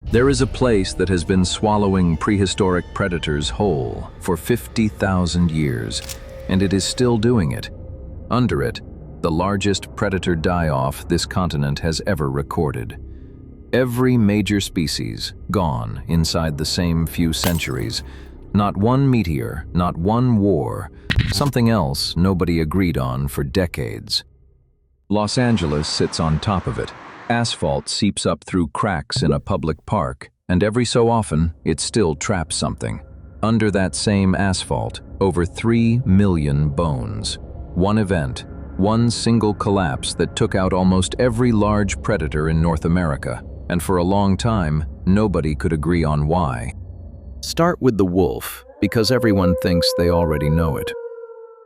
There is a place that has been swallowing prehistoric predators whole for 50,000 years, and it is still doing it. Under it, the largest predator die-off this continent has ever recorded. Every major species gone inside the same few centuries. Not one meteor, not one war, something else nobody agreed on for decades. Los Angeles sits on top of it. Asphalt seeps up through cracks in a public park, and every so often, it still traps something. Under that same asphalt, over 3 million bones. One event, one single collapse that took out almost every large predator in North America, and for a long time, nobody could agree on why. Start with the wolf, because everyone thinks they already know it.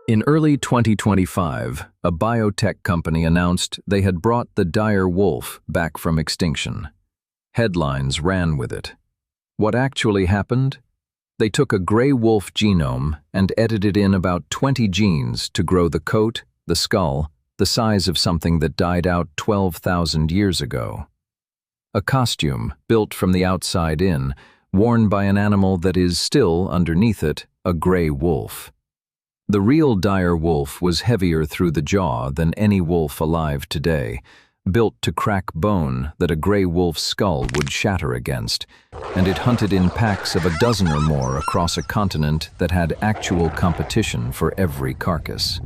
In early 2025, a biotech company announced they had brought the dire wolf back from extinction. Headlines ran with it. What actually happened? They took a gray wolf genome and edited in about 20 genes to grow the coat, the skull, the size of something that died out 12,000 years ago. A costume built from the outside in, worn by an animal that is still, underneath it, a gray wolf. The real dire wolf was heavier through the jaw than any wolf alive today, built to crack bone that a gray wolf's skull would shatter against, and it hunted in packs of a dozen or more across a continent that had actual competition for every carcass.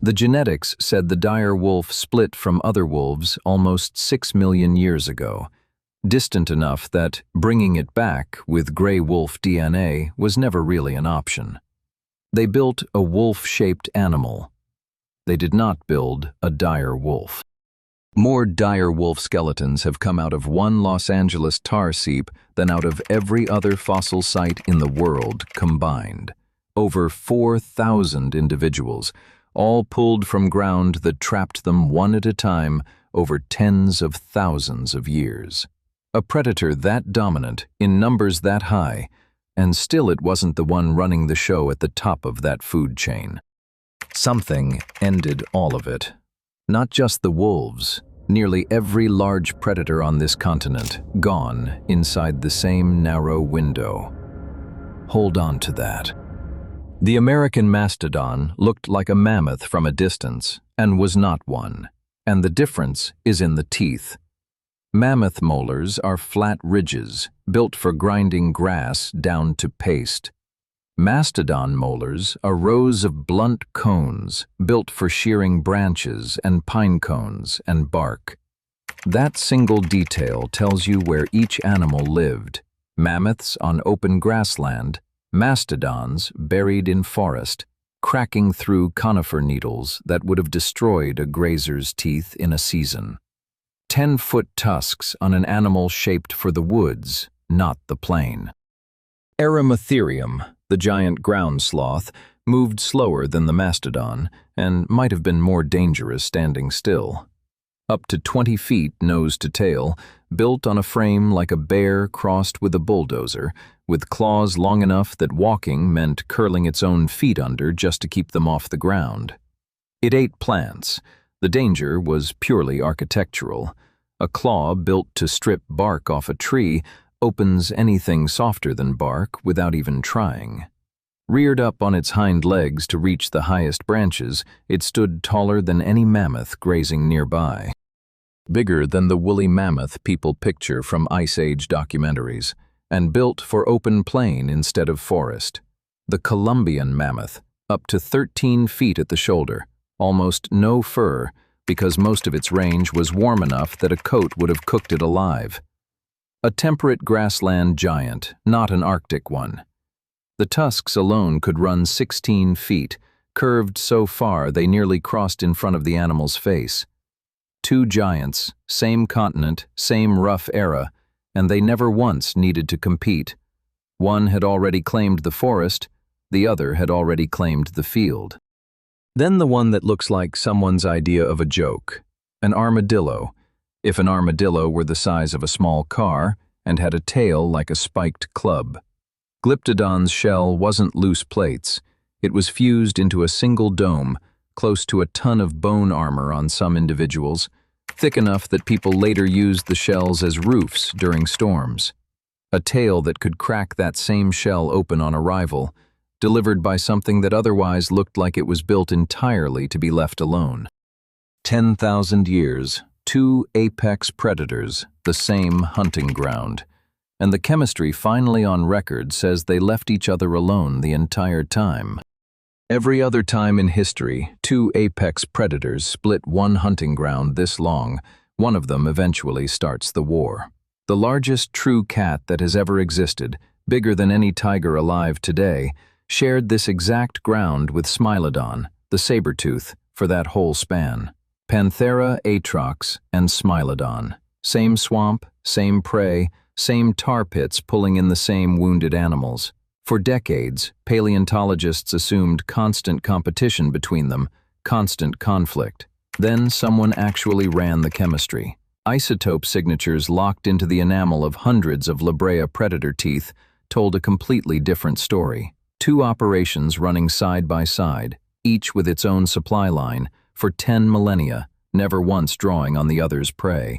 The genetics said the dire wolf split from other wolves almost 6 million years ago, distant enough that bringing it back with gray wolf DNA was never really an option. They built a wolf-shaped animal. They did not build a dire wolf. More dire wolf skeletons have come out of one Los Angeles tar seep than out of every other fossil site in the world combined. Over 4,000 individuals, all pulled from ground that trapped them one at a time over tens of thousands of years. A predator that dominant, in numbers that high, and still it wasn't the one running the show at the top of that food chain. Something ended all of it. Not just the wolves, nearly every large predator on this continent, gone inside the same narrow window. Hold on to that. The American mastodon looked like a mammoth from a distance, and was not one. And the difference is in the teeth. Mammoth molars are flat ridges, built for grinding grass down to paste. Mastodon molars are rows of blunt cones, built for shearing branches and pine cones and bark. That single detail tells you where each animal lived. Mammoths on open grassland, mastodons buried in forest, cracking through conifer needles that would have destroyed a grazer's teeth in a season. 10-foot tusks on an animal shaped for the woods, not the plain. Erematherium, the giant ground sloth, moved slower than the mastodon and might have been more dangerous standing still. Up to 20 feet nose to tail, built on a frame like a bear crossed with a bulldozer, with claws long enough that walking meant curling its own feet under just to keep them off the ground. It ate plants. The danger was purely architectural. A claw built to strip bark off a tree opens anything softer than bark without even trying. Reared up on its hind legs to reach the highest branches, it stood taller than any mammoth grazing nearby. Bigger than the woolly mammoth people picture from Ice Age documentaries, and built for open plain instead of forest. The Columbian mammoth, up to 13 feet at the shoulder, almost no fur, because most of its range was warm enough that a coat would have cooked it alive. A temperate grassland giant, not an Arctic one. The tusks alone could run 16 feet, curved so far they nearly crossed in front of the animal's face. Two giants, same continent, same rough era, and they never once needed to compete. One had already claimed the forest, the other had already claimed the field. Then the one that looks like someone's idea of a joke, an armadillo. If an armadillo were the size of a small car and had a tail like a spiked club. Glyptodon's shell wasn't loose plates. It was fused into a single dome, close to a ton of bone armor on some individuals, thick enough that people later used the shells as roofs during storms. A tale that could crack that same shell open on arrival, delivered by something that otherwise looked like it was built entirely to be left alone. 10,000 years, two apex predators, the same hunting ground. And the chemistry finally on record says they left each other alone the entire time. Every other time in history, two apex predators split one hunting ground this long, one of them eventually starts the war. The largest true cat that has ever existed, bigger than any tiger alive today, shared this exact ground with Smilodon, the saber-tooth, for that whole span. Panthera atrox and Smilodon. Same swamp, same prey, same tar pits pulling in the same wounded animals. For decades, paleontologists assumed constant competition between them, constant conflict. Then someone actually ran the chemistry. Isotope signatures locked into the enamel of hundreds of La Brea predator teeth told a completely different story. Two operations running side by side, each with its own supply line, for 10 millennia, never once drawing on the other's prey.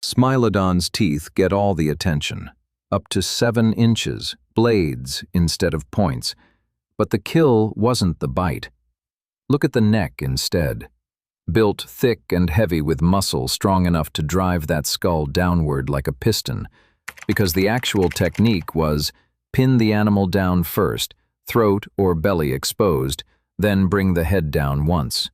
Smilodon's teeth get all the attention, up to 7 inches, blades instead of points. But the kill wasn't the bite. Look at the neck instead. Built thick and heavy with muscle strong enough to drive that skull downward like a piston, because the actual technique was pin the animal down first, throat or belly exposed, then bring the head down once.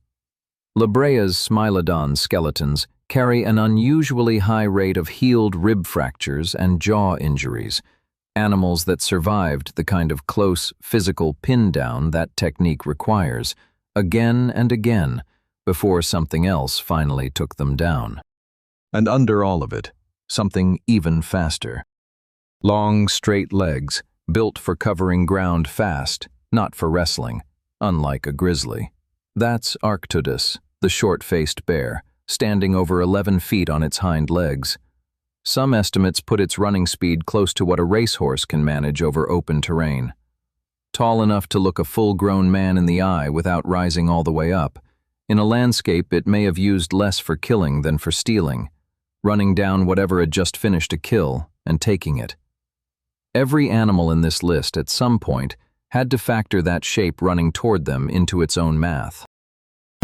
La Brea's Smilodon skeletons carry an unusually high rate of healed rib fractures and jaw injuries, animals that survived the kind of close physical pin-down that technique requires, again and again, before something else finally took them down. And under all of it, something even faster. Long, straight legs, built for covering ground fast, not for wrestling, unlike a grizzly. That's Arctodus, the short-faced bear, standing over 11 feet on its hind legs. Some estimates put its running speed close to what a racehorse can manage over open terrain. Tall enough to look a full-grown man in the eye without rising all the way up. In a landscape, it may have used less for killing than for stealing, running down whatever had just finished a kill and taking it. Every animal in this list at some point had to factor that shape running toward them into its own math.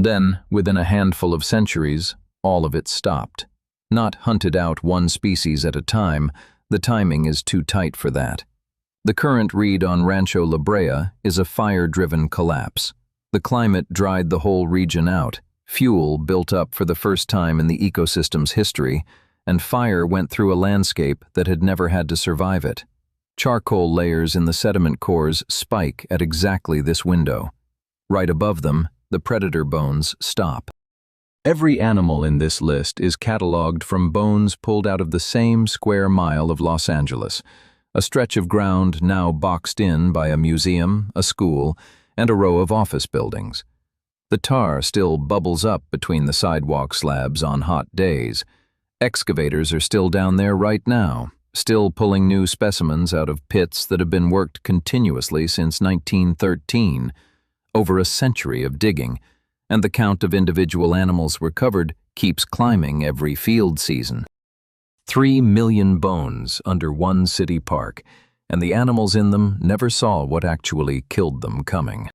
Then, within a handful of centuries, all of it stopped. Not hunted out one species at a time, the timing is too tight for that. The current read on Rancho La Brea is a fire-driven collapse. The climate dried the whole region out, fuel built up for the first time in the ecosystem's history, and fire went through a landscape that had never had to survive it. Charcoal layers in the sediment cores spike at exactly this window. Right above them, the predator bones stop. Every animal in this list is catalogued from bones pulled out of the same square mile of Los Angeles, a stretch of ground now boxed in by a museum, a school, and a row of office buildings. The tar still bubbles up between the sidewalk slabs on hot days. Excavators are still down there right now, still pulling new specimens out of pits that have been worked continuously since 1913, over a century of digging, and the count of individual animals recovered keeps climbing every field season. 3 million bones under one city park, and the animals in them never saw what actually killed them coming.